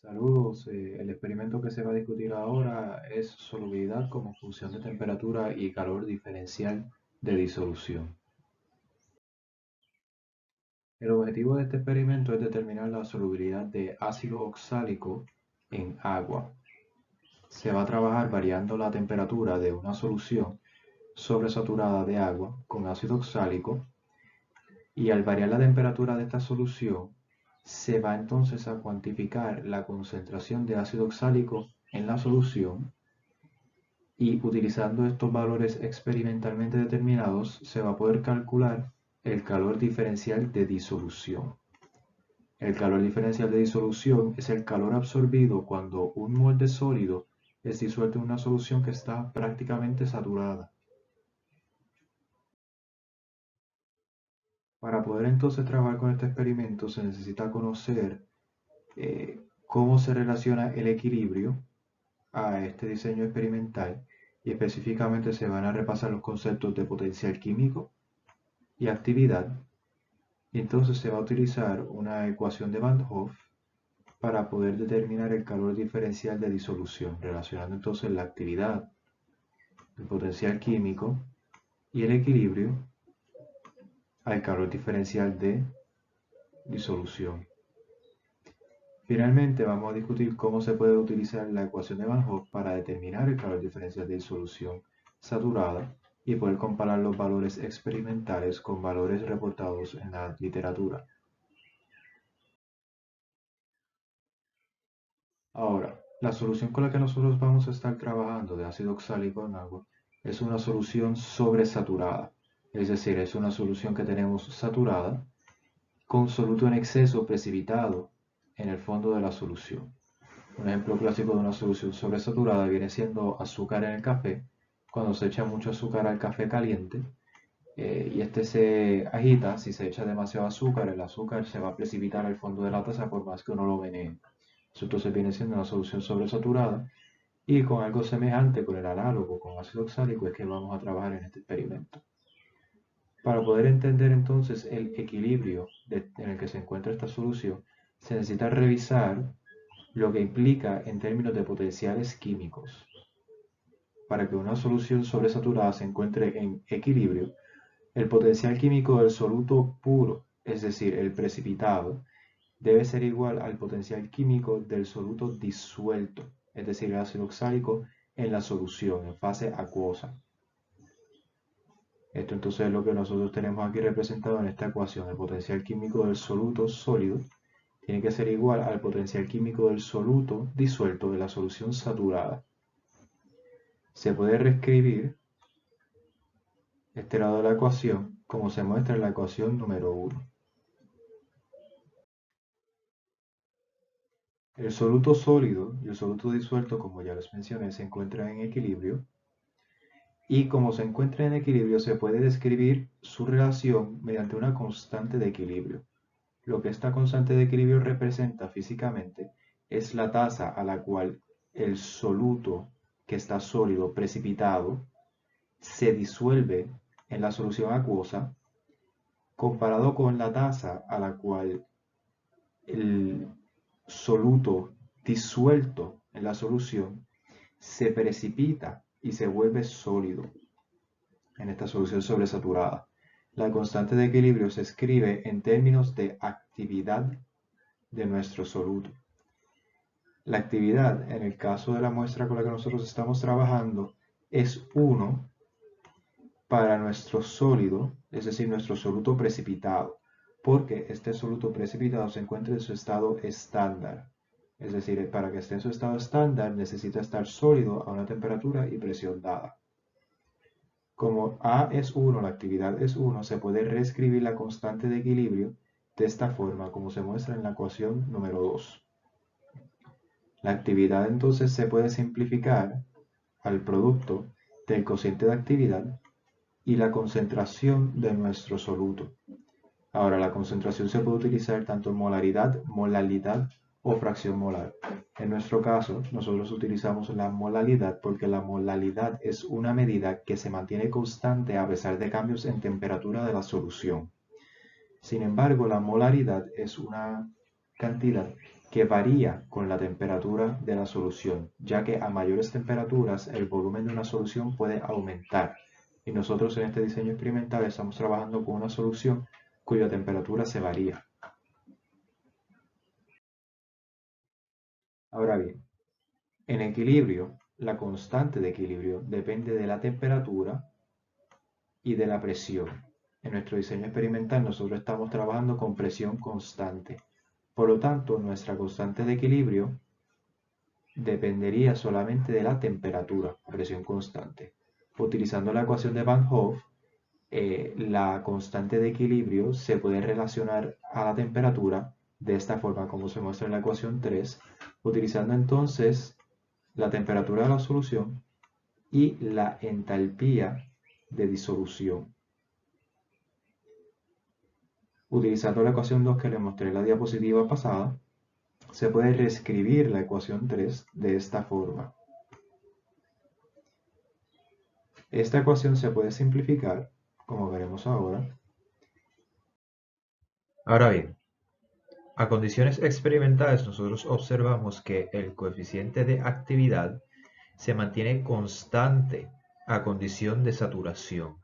Saludos. El experimento que se va a discutir ahora es solubilidad como función de temperatura y calor diferencial de disolución. El objetivo de este experimento es determinar la solubilidad de ácido oxálico en agua. Se va a trabajar variando la temperatura de una solución sobresaturada de agua con ácido oxálico, y al variar la temperatura de esta solución se va entonces a cuantificar la concentración de ácido oxálico en la solución, y utilizando estos valores experimentalmente determinados se va a poder calcular el calor diferencial de disolución. El calor diferencial de disolución es el calor absorbido cuando un mol de sólido es disuelto en una solución que está prácticamente saturada. Para poder entonces trabajar con este experimento se necesita conocer cómo se relaciona el equilibrio a este diseño experimental, y específicamente se van a repasar los conceptos de potencial químico y actividad. Y entonces se va a utilizar una ecuación de Van Hoff para poder determinar el calor diferencial de disolución, relacionando entonces la actividad, el potencial químico y el equilibrio al calor diferencial de disolución. Finalmente vamos a discutir cómo se puede utilizar la ecuación de Van Hoff para determinar el calor diferencial de disolución saturada y poder comparar los valores experimentales con valores reportados en la literatura. Ahora, la solución con la que nosotros vamos a estar trabajando de ácido oxálico en agua es una solución sobresaturada, es decir, es una solución que tenemos saturada con soluto en exceso precipitado en el fondo de la solución. Un ejemplo clásico de una solución sobresaturada viene siendo azúcar en el café. Cuando se echa mucho azúcar al café caliente y este se agita, si se echa demasiado azúcar, el azúcar se va a precipitar al fondo de la taza por más que uno lo menee. Eso entonces viene siendo una solución sobresaturada, y con algo semejante, con el análogo con ácido oxálico, es que vamos a trabajar en este experimento. Para poder entender entonces el equilibrio en el que se encuentra esta solución, se necesita revisar lo que implica en términos de potenciales químicos. Para que una solución sobresaturada se encuentre en equilibrio, el potencial químico del soluto puro, es decir, el precipitado, debe ser igual al potencial químico del soluto disuelto, es decir, el ácido oxálico en la solución, en fase acuosa. Esto entonces es lo que nosotros tenemos aquí representado en esta ecuación. El potencial químico del soluto sólido tiene que ser igual al potencial químico del soluto disuelto de la solución saturada. Se puede reescribir este lado de la ecuación como se muestra en la ecuación número 1. El soluto sólido y el soluto disuelto, como ya les mencioné, se encuentran en equilibrio, y como se encuentra en equilibrio se puede describir su relación mediante una constante de equilibrio. Lo que esta constante de equilibrio representa físicamente es la tasa a la cual el soluto que está sólido precipitado se disuelve en la solución acuosa, comparado con la tasa a la cual el soluto disuelto en la solución se precipita y se vuelve sólido en esta solución sobresaturada. La constante de equilibrio se escribe en términos de actividad de nuestro soluto. La actividad, en el caso de la muestra con la que nosotros estamos trabajando, es 1 para nuestro sólido, es decir, nuestro soluto precipitado, porque este soluto precipitado se encuentra en su estado estándar. Es decir, para que esté en su estado estándar necesita estar sólido a una temperatura y presión dada. Como A es 1, la actividad es 1, se puede reescribir la constante de equilibrio de esta forma, como se muestra en la ecuación número 2. La actividad entonces se puede simplificar al producto del cociente de actividad y la concentración de nuestro soluto. Ahora, la concentración se puede utilizar tanto en molaridad, molalidad o fracción molar. En nuestro caso, nosotros utilizamos la molalidad porque la molalidad es una medida que se mantiene constante a pesar de cambios en temperatura de la solución. Sin embargo, la molaridad es una cantidad que varía con la temperatura de la solución, ya que a mayores temperaturas el volumen de una solución puede aumentar. Y nosotros en este diseño experimental estamos trabajando con una solución cuya temperatura se varía. Ahora bien, en equilibrio, la constante de equilibrio depende de la temperatura y de la presión. En nuestro diseño experimental nosotros estamos trabajando con presión constante. Por lo tanto, nuestra constante de equilibrio dependería solamente de la temperatura, presión constante. Utilizando la ecuación de Van Hoff, la constante de equilibrio se puede relacionar a la temperatura de esta forma, como se muestra en la ecuación 3, utilizando entonces la temperatura de la solución y la entalpía de disolución. Utilizando la ecuación 2 que les mostré en la diapositiva pasada, se puede reescribir la ecuación 3 de esta forma. Esta ecuación se puede simplificar, como veremos ahora. Ahora bien, a condiciones experimentales nosotros observamos que el coeficiente de actividad se mantiene constante a condición de saturación.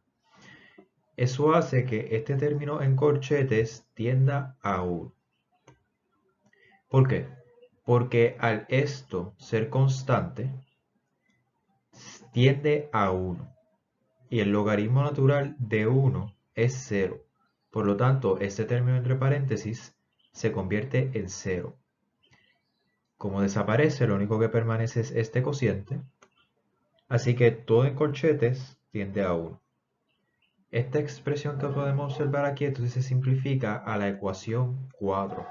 Eso hace que este término en corchetes tienda a 1. ¿Por qué? Porque al esto ser constante, tiende a 1 y el logaritmo natural de 1 es 0. Por lo tanto, este término entre paréntesis se convierte en 0. Como desaparece, lo único que permanece es este cociente, así que todo en corchetes tiende a 1. Esta expresión que podemos observar aquí entonces se simplifica a la ecuación 4.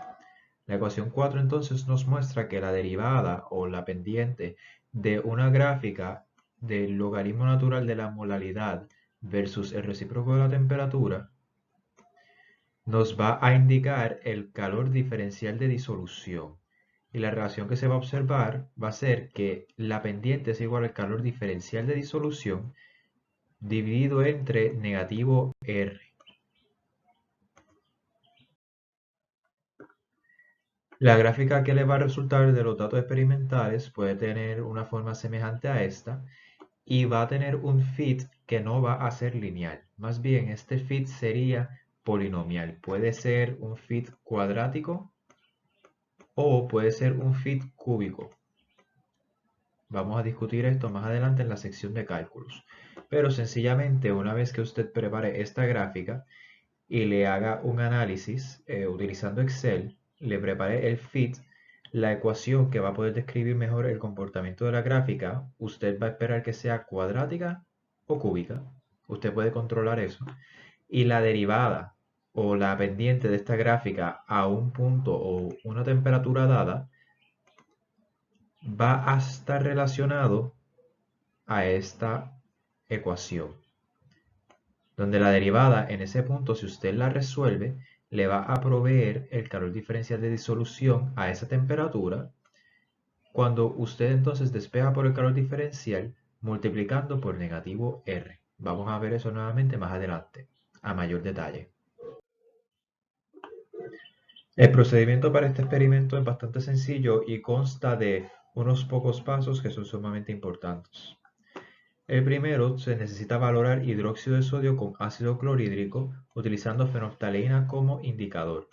La ecuación 4 entonces nos muestra que la derivada o la pendiente de una gráfica del logaritmo natural de la molaridad versus el recíproco de la temperatura nos va a indicar el calor diferencial de disolución. Y la relación que se va a observar va a ser que la pendiente es igual al calor diferencial de disolución dividido entre negativo R. La gráfica que le va a resultar de los datos experimentales puede tener una forma semejante a esta y va a tener un fit que no va a ser lineal. Más bien, este fit sería polinomial. Puede ser un fit cuadrático o puede ser un fit cúbico. Vamos a discutir esto más adelante en la sección de cálculos. Pero sencillamente, una vez que usted prepare esta gráfica y le haga un análisis utilizando Excel, le prepare el fit, la ecuación que va a poder describir mejor el comportamiento de la gráfica, usted va a esperar que sea cuadrática o cúbica. Usted puede controlar eso. Y la derivada o la pendiente de esta gráfica a un punto o una temperatura dada va a estar relacionado a esta ecuación, donde la derivada en ese punto, si usted la resuelve, le va a proveer el calor diferencial de disolución a esa temperatura, cuando usted entonces despeja por el calor diferencial multiplicando por negativo R. Vamos a ver eso nuevamente más adelante, a mayor detalle. El procedimiento para este experimento es bastante sencillo y consta de unos pocos pasos que son sumamente importantes. El primero, se necesita valorar hidróxido de sodio con ácido clorhídrico utilizando fenolftaleína como indicador.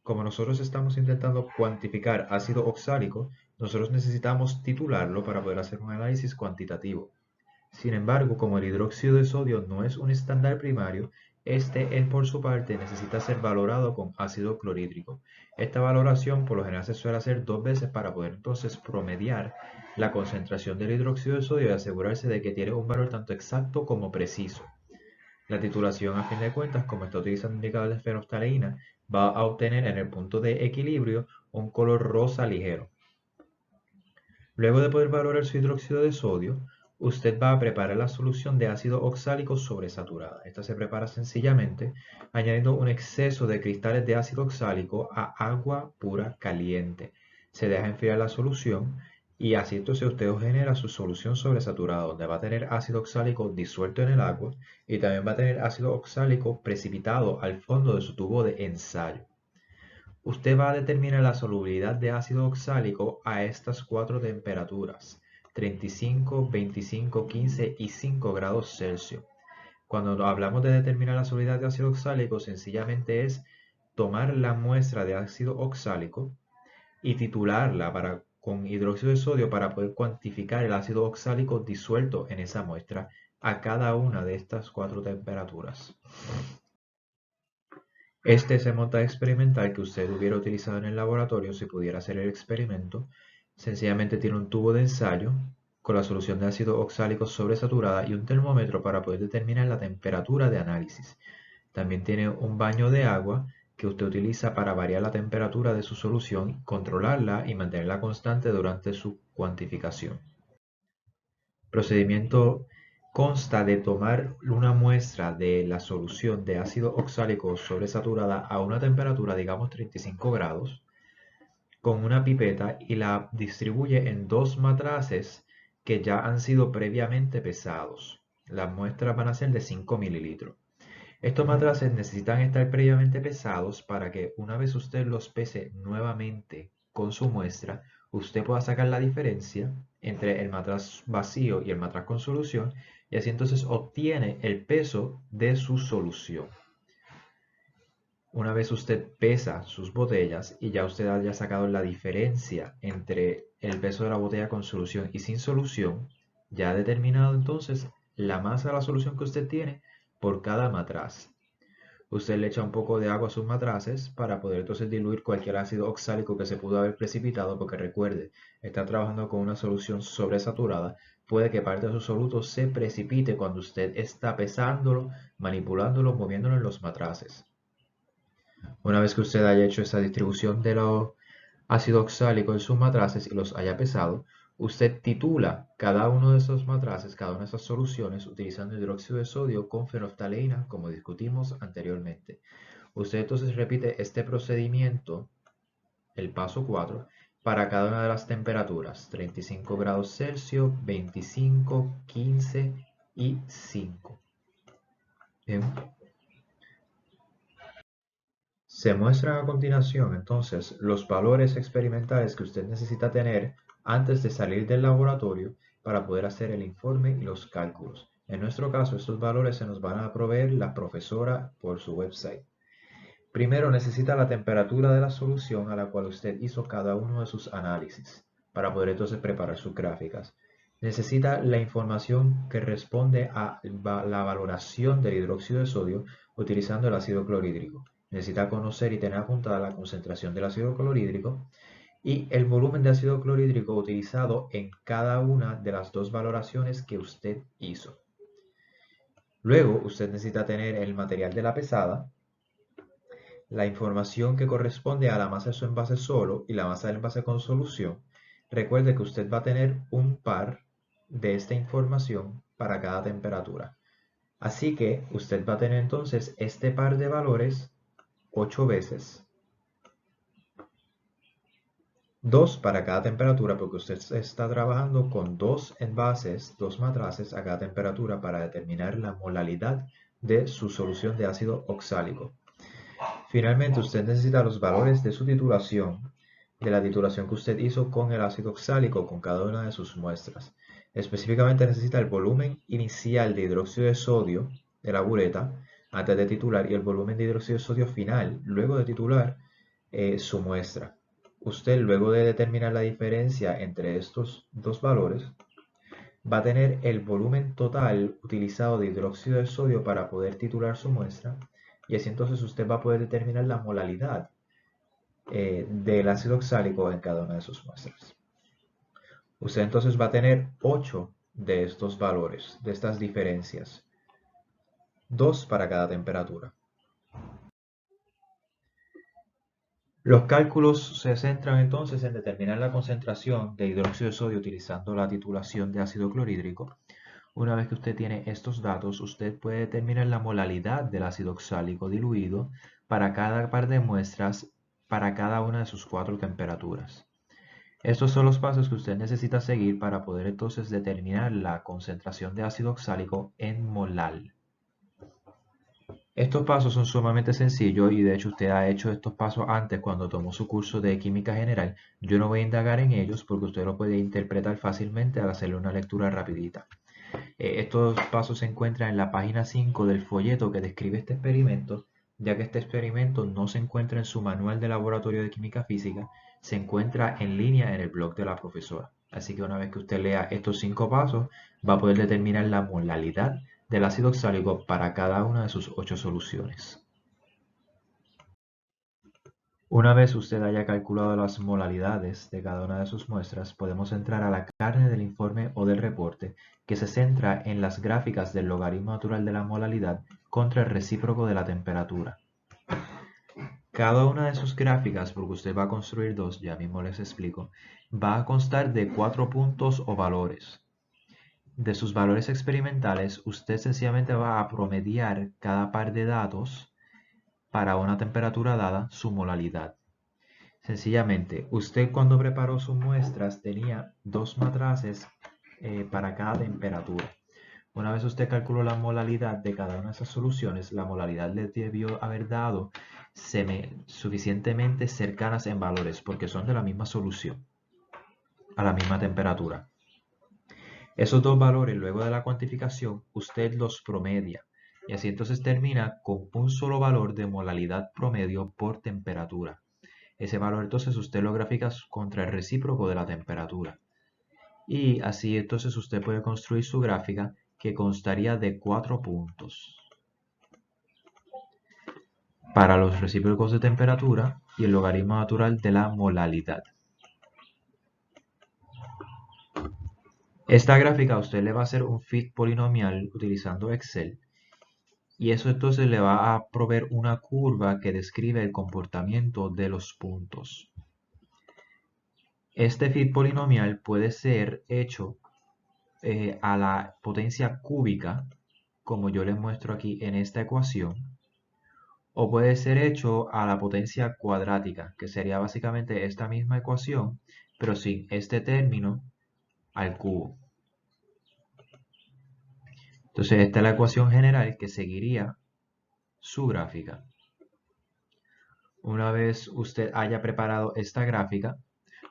Como nosotros estamos intentando cuantificar ácido oxálico, nosotros necesitamos titularlo para poder hacer un análisis cuantitativo. Sin embargo, como el hidróxido de sodio no es un estándar primario, este por su parte necesita ser valorado con ácido clorhídrico. Esta valoración por lo general se suele hacer 2 veces para poder entonces promediar la concentración del hidróxido de sodio y asegurarse de que tiene un valor tanto exacto como preciso. La titulación, a fin de cuentas, como está utilizando indicador de fenolftaleína, va a obtener en el punto de equilibrio un color rosa ligero. Luego de poder valorar su hidróxido de sodio, usted va a preparar la solución de ácido oxálico sobresaturada. Esta se prepara sencillamente añadiendo un exceso de cristales de ácido oxálico a agua pura caliente. Se deja enfriar la solución y así entonces usted genera su solución sobresaturada, donde va a tener ácido oxálico disuelto en el agua y también va a tener ácido oxálico precipitado al fondo de su tubo de ensayo. usted va a determinar la solubilidad de ácido oxálico a estas 4 temperaturas, 35, 25, 15 y 5 grados Celsius. Cuando hablamos de determinar la solubilidad de ácido oxálico, sencillamente es tomar la muestra de ácido oxálico y titularla con hidróxido de sodio para poder cuantificar el ácido oxálico disuelto en esa muestra a cada una de estas 4 temperaturas. Este es el montaje experimental que usted hubiera utilizado en el laboratorio si pudiera hacer el experimento. Sencillamente tiene un tubo de ensayo con la solución de ácido oxálico sobresaturada y un termómetro para poder determinar la temperatura de análisis. También tiene un baño de agua que usted utiliza para variar la temperatura de su solución, controlarla y mantenerla constante durante su cuantificación. El procedimiento consta de tomar una muestra de la solución de ácido oxálico sobresaturada a una temperatura, digamos 35 grados, con una pipeta y la distribuye en 2 matraces que ya han sido previamente pesados. Las muestras van a ser de 5 mililitros. Estos matraces necesitan estar previamente pesados para que una vez usted los pese nuevamente con su muestra, usted pueda sacar la diferencia entre el matraz vacío y el matraz con solución y así entonces obtiene el peso de su solución. Una vez usted pesa sus botellas y ya usted haya sacado la diferencia entre el peso de la botella con solución y sin solución, ya ha determinado entonces la masa de la solución que usted tiene por cada matraz. Usted le echa un poco de agua a sus matraces para poder entonces diluir cualquier ácido oxálico que se pudo haber precipitado, porque recuerde, está trabajando con una solución sobresaturada. Puede que parte de su soluto se precipite cuando usted está pesándolo, manipulándolo, moviéndolo en los matraces. Una vez que usted haya hecho esa distribución de los ácido oxálico en sus matraces y los haya pesado, usted titula cada uno de esos matraces, cada una de esas soluciones, utilizando hidróxido de sodio con fenolftaleína, como discutimos anteriormente. Usted entonces repite este procedimiento, el paso 4, para cada una de las temperaturas, 35 grados Celsius, 25, 15 y 5. Bien. Se muestran a continuación entonces los valores experimentales que usted necesita tener antes de salir del laboratorio para poder hacer el informe y los cálculos. En nuestro caso, estos valores se nos van a proveer la profesora por su website. Primero necesita la temperatura de la solución a la cual usted hizo cada uno de sus análisis para poder entonces preparar sus gráficas. Necesita la información que responde a la valoración del hidróxido de sodio utilizando el ácido clorhídrico. Necesita conocer y tener apuntada la concentración del ácido clorhídrico y el volumen de ácido clorhídrico utilizado en cada una de las 2 valoraciones que usted hizo. Luego usted necesita tener el material de la pesada, la información que corresponde a la masa de su envase solo y la masa del envase con solución. Recuerde que usted va a tener un par de esta información para cada temperatura. Así que usted va a tener entonces este par de valores 8 veces. 2 para cada temperatura porque usted está trabajando con 2 envases, 2 matraces a cada temperatura para determinar la molalidad de su solución de ácido oxálico. Finalmente, usted necesita los valores de su titulación, de la titulación que usted hizo con el ácido oxálico con cada una de sus muestras. Específicamente necesita el volumen inicial de hidróxido de sodio de la bureta antes de titular y el volumen de hidróxido de sodio final luego de titular su muestra. Usted, luego de determinar la diferencia entre estos dos valores, va a tener el volumen total utilizado de hidróxido de sodio para poder titular su muestra y así entonces usted va a poder determinar la molalidad del ácido oxálico en cada una de sus muestras. Usted entonces va a tener 8 de estos valores, de estas diferencias, 2 para cada temperatura. Los cálculos se centran entonces en determinar la concentración de hidróxido de sodio utilizando la titulación de ácido clorhídrico. Una vez que usted tiene estos datos, usted puede determinar la molalidad del ácido oxálico diluido para cada par de muestras para cada una de sus 4 temperaturas. Estos son los pasos que usted necesita seguir para poder entonces determinar la concentración de ácido oxálico en molal. Estos pasos son sumamente sencillos y de hecho usted ha hecho estos pasos antes cuando tomó su curso de química general. Yo no voy a indagar en ellos porque usted lo puede interpretar fácilmente al hacerle una lectura rapidita. Estos pasos se encuentran en la página 5 del folleto que describe este experimento, ya que este experimento no se encuentra en su manual de laboratorio de química física, se encuentra en línea en el blog de la profesora. Así que una vez que usted lea estos 5 pasos, va a poder determinar la molalidad del ácido oxálico para cada una de sus 8 soluciones. Una vez usted haya calculado las molaridades de cada una de sus muestras, podemos entrar a la carne del informe o del reporte, que se centra en las gráficas del logaritmo natural de la molaridad contra el recíproco de la temperatura. Cada una de sus gráficas, porque usted va a construir dos, ya mismo les explico, va a constar de 4 puntos o valores. De sus valores experimentales, usted sencillamente va a promediar cada par de datos para una temperatura dada, su molaridad. Sencillamente, usted cuando preparó sus muestras tenía 2 matraces para cada temperatura. Una vez usted calculó la molaridad de cada una de esas soluciones, la molaridad le debió haber dado suficientemente cercanas en valores porque son de la misma solución, a la misma temperatura. Esos dos valores, luego de la cuantificación, usted los promedia y así entonces termina con un solo valor de molaridad promedio por temperatura. Ese valor entonces usted lo grafica contra el recíproco de la temperatura. Y así entonces usted puede construir su gráfica que constaría de 4 puntos para los recíprocos de temperatura y el logaritmo natural de la molaridad. Esta gráfica a usted le va a hacer un fit polinomial utilizando Excel y eso entonces le va a proveer una curva que describe el comportamiento de los puntos. Este fit polinomial puede ser hecho a la potencia cúbica, como yo les muestro aquí en esta ecuación, o puede ser hecho a la potencia cuadrática, que sería básicamente esta misma ecuación, pero sin este término al cubo. Entonces esta es la ecuación general que seguiría su gráfica. Una vez usted haya preparado esta gráfica,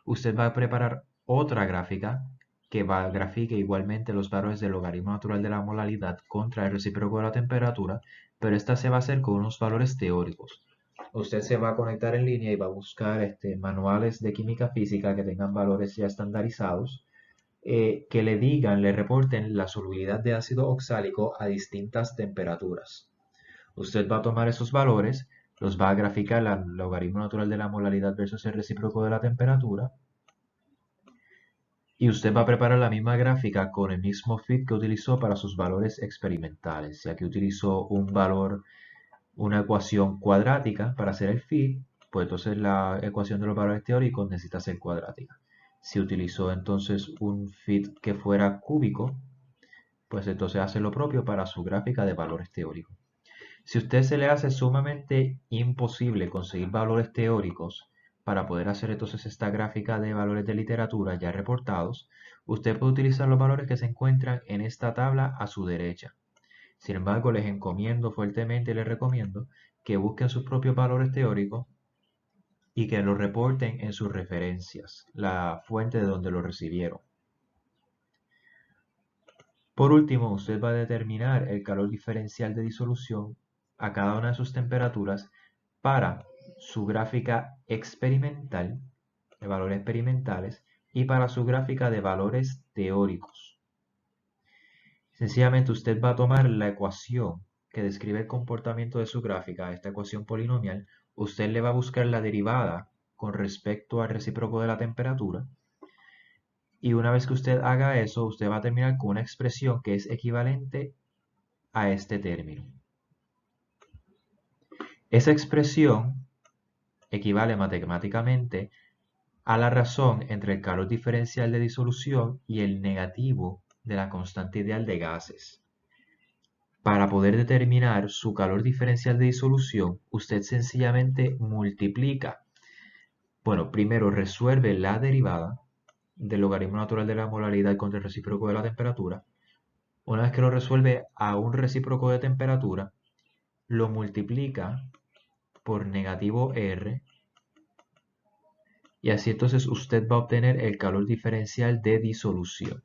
usted va a preparar otra gráfica que grafique igualmente los valores del logaritmo natural de la molaridad contra el recíproco de la temperatura, pero esta se va a hacer con unos valores teóricos. Usted se va a conectar en línea y va a buscar manuales de química física que tengan valores ya estandarizados, que le digan, le reporten la solubilidad de ácido oxálico a distintas temperaturas. Usted va a tomar esos valores, los va a graficar al logaritmo natural de la molaridad versus el recíproco de la temperatura, y usted va a preparar la misma gráfica con el mismo fit que utilizó para sus valores experimentales, ya que utilizó un valor, una ecuación cuadrática para hacer el fit, pues entonces la ecuación de los valores teóricos necesita ser cuadrática. Si utilizó entonces un fit que fuera cúbico, pues entonces hace lo propio para su gráfica de valores teóricos. Si a usted se le hace sumamente imposible conseguir valores teóricos para poder hacer entonces esta gráfica de valores de literatura ya reportados, usted puede utilizar los valores que se encuentran en esta tabla a su derecha. Sin embargo, les encomiendo fuertemente y les recomiendo que busquen sus propios valores teóricos y que los reporten en sus referencias, la fuente de donde lo recibieron. Por último, usted va a determinar el calor diferencial de disolución a cada una de sus temperaturas para su gráfica experimental, de valores experimentales, y para su gráfica de valores teóricos. Sencillamente usted va a tomar la ecuación que describe el comportamiento de su gráfica, esta ecuación polinomial, usted le va a buscar la derivada con respecto al recíproco de la temperatura, y una vez que usted haga eso, usted va a terminar con una expresión que es equivalente a este término. Esa expresión equivale matemáticamente a la razón entre el calor diferencial de disolución y el negativo de la constante ideal de gases. Para poder determinar su calor diferencial de disolución, usted sencillamente multiplica. Bueno, primero resuelve la derivada del logaritmo natural de la molaridad contra el recíproco de la temperatura. Una vez que lo resuelve a un recíproco de temperatura, lo multiplica por negativo R, y así entonces usted va a obtener el calor diferencial de disolución.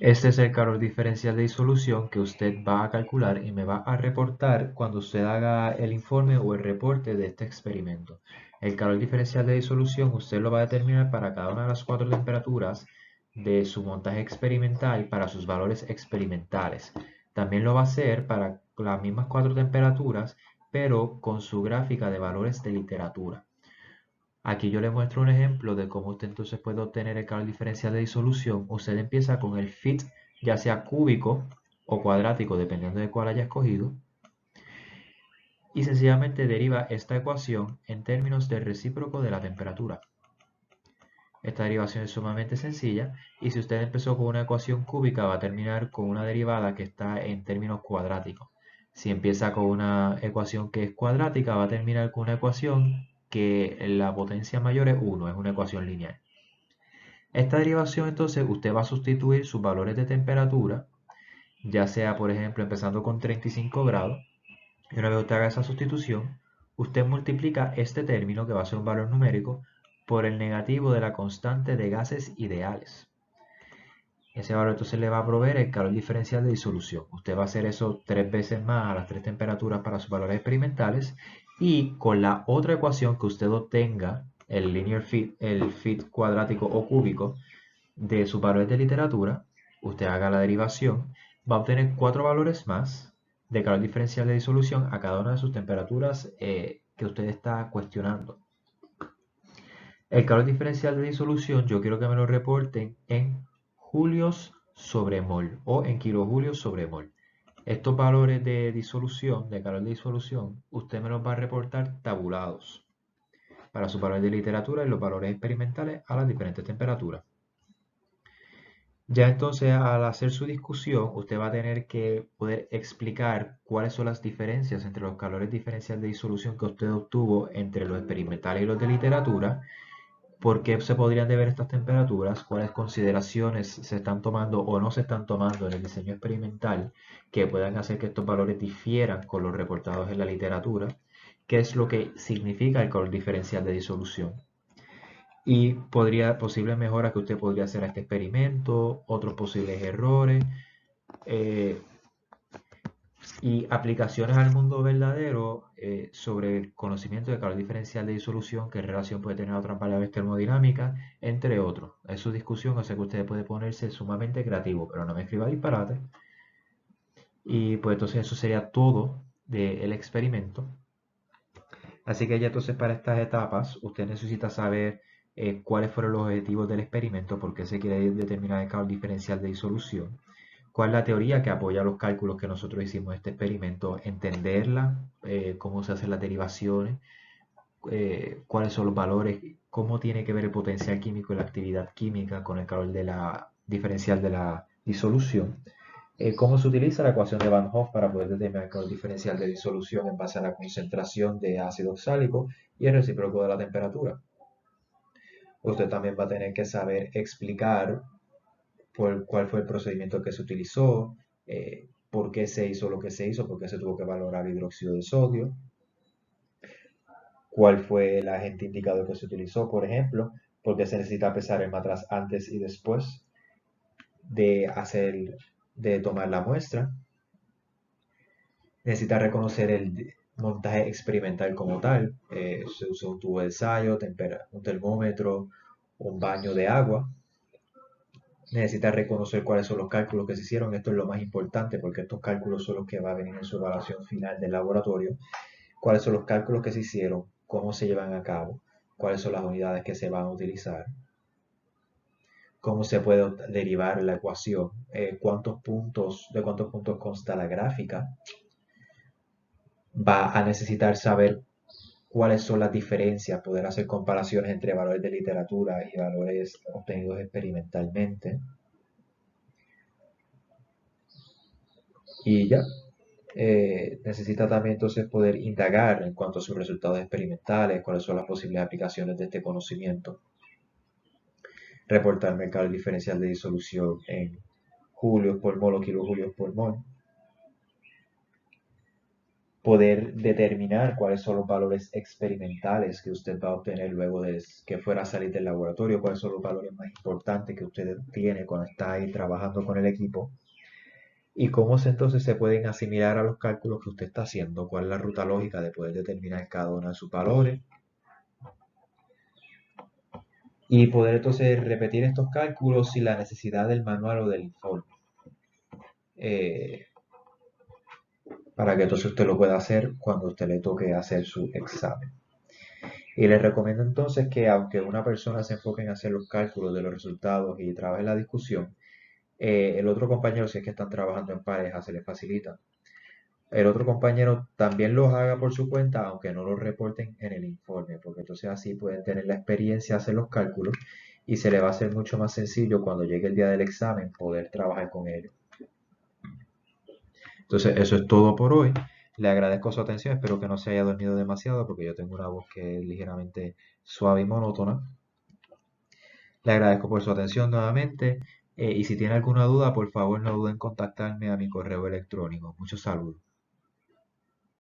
Este es el calor diferencial de disolución que usted va a calcular y me va a reportar cuando usted haga el informe o el reporte de este experimento. El calor diferencial de disolución usted lo va a determinar para cada una de las 4 temperaturas de su montaje experimental para sus valores experimentales. También lo va a hacer para las mismas 4 temperaturas, pero con su gráfica de valores de literatura. Aquí yo le muestro un ejemplo de cómo usted entonces puede obtener el calor diferencial de disolución. Usted empieza con el fit, ya sea cúbico o cuadrático, dependiendo de cuál haya escogido, y sencillamente deriva esta ecuación en términos del recíproco de la temperatura. Esta derivación es sumamente sencilla, y si usted empezó con una ecuación cúbica va a terminar con una derivada que está en términos cuadráticos. Si empieza con una ecuación que es cuadrática, va a terminar con una ecuación que la potencia mayor es 1, es una ecuación lineal. Esta derivación entonces usted va a sustituir sus valores de temperatura, ya sea por ejemplo empezando con 35 grados, y una vez usted haga esa sustitución, usted multiplica este término, que va a ser un valor numérico, por el negativo de la constante de gases ideales. Ese valor entonces le va a proveer el calor diferencial de disolución. Usted va a hacer eso 3 veces más a las 3 temperaturas para sus valores experimentales, y con la otra ecuación que usted obtenga, el linear fit, el fit cuadrático o cúbico de sus valores de literatura, usted haga la derivación, va a obtener 4 valores más de calor diferencial de disolución a cada una de sus temperaturas que usted está cuestionando. El calor diferencial de disolución yo quiero que me lo reporten en julios sobre mol o en kilojulios sobre mol. Estos valores de disolución, de calor de disolución, usted me los va a reportar tabulados para sus valores de literatura y los valores experimentales a las diferentes temperaturas. Ya entonces, al hacer su discusión, usted va a tener que poder explicar cuáles son las diferencias entre los calores diferenciales de disolución que usted obtuvo entre los experimentales y los de literatura, por qué se podrían deber estas temperaturas, cuáles consideraciones se están tomando o no se están tomando en el diseño experimental que puedan hacer que estos valores difieran con los reportados en la literatura, qué es lo que significa el calor diferencial de disolución, y posibles mejoras que usted podría hacer a este experimento, otros posibles errores y aplicaciones al mundo verdadero sobre el conocimiento de calor diferencial de disolución, qué relación puede tener a otras variables termodinámicas, entre otros. Es su discusión, o sea que usted puede ponerse sumamente creativo, pero no me escriba disparate. Y pues entonces eso sería todo del experimento. Así que ya entonces para estas etapas usted necesita saber cuáles fueron los objetivos del experimento, por qué se quiere determinar el calor diferencial de disolución, cuál es la teoría que apoya los cálculos que nosotros hicimos en este experimento, entenderla, cómo se hacen las derivaciones, cuáles son los valores, cómo tiene que ver el potencial químico y la actividad química con el calor diferencial de la disolución. ¿Cómo se utiliza la ecuación de Van Hoff para poder determinar el calor diferencial de disolución en base a la concentración de ácido oxálico y el recíproco de la temperatura? Usted también va a tener que saber explicar cuál fue el procedimiento que se utilizó, por qué se hizo lo que se hizo, por qué se tuvo que valorar hidróxido de sodio, cuál fue el agente indicador que se utilizó, por ejemplo, por qué se necesita pesar el matraz antes y después de tomar la muestra. Necesita reconocer el montaje experimental como tal. Se usó un tubo de ensayo, un termómetro, un baño de agua. Necesita reconocer cuáles son los cálculos que se hicieron. Esto es lo más importante porque estos cálculos son los que va a venir en su evaluación final del laboratorio. Cuáles son los cálculos que se hicieron, cómo se llevan a cabo, cuáles son las unidades que se van a utilizar, cómo se puede derivar la ecuación, de cuántos puntos consta la gráfica. Va a necesitar saber cuáles son las diferencias, poder hacer comparaciones entre valores de literatura y valores obtenidos experimentalmente. Y ya, necesita también entonces poder indagar en cuanto a sus resultados experimentales, cuáles son las posibles aplicaciones de este conocimiento, reportarme el calor diferencial de disolución en julios por mol o kilojulios por mol. Poder determinar cuáles son los valores experimentales que usted va a obtener luego de que fuera a salir del laboratorio, cuáles son los valores más importantes que usted tiene cuando está ahí trabajando con el equipo y cómo entonces se pueden asimilar a los cálculos que usted está haciendo, cuál es la ruta lógica de poder determinar cada uno de sus valores y poder entonces repetir estos cálculos sin la necesidad del manual o del informe. Para que entonces usted lo pueda hacer cuando usted le toque hacer su examen. Y les recomiendo entonces que aunque una persona se enfoque en hacer los cálculos de los resultados y trabaje en la discusión, el otro compañero, si es que están trabajando en pareja, se les facilita. El otro compañero también los haga por su cuenta, aunque no los reporten en el informe, porque entonces así pueden tener la experiencia de hacer los cálculos y se le va a hacer mucho más sencillo cuando llegue el día del examen poder trabajar con ellos. Entonces, eso es todo por hoy. Le agradezco su atención, espero que no se haya dormido demasiado porque yo tengo una voz que es ligeramente suave y monótona. Le agradezco por su atención nuevamente y si tiene alguna duda, por favor no duden en contactarme a mi correo electrónico. Muchos saludos.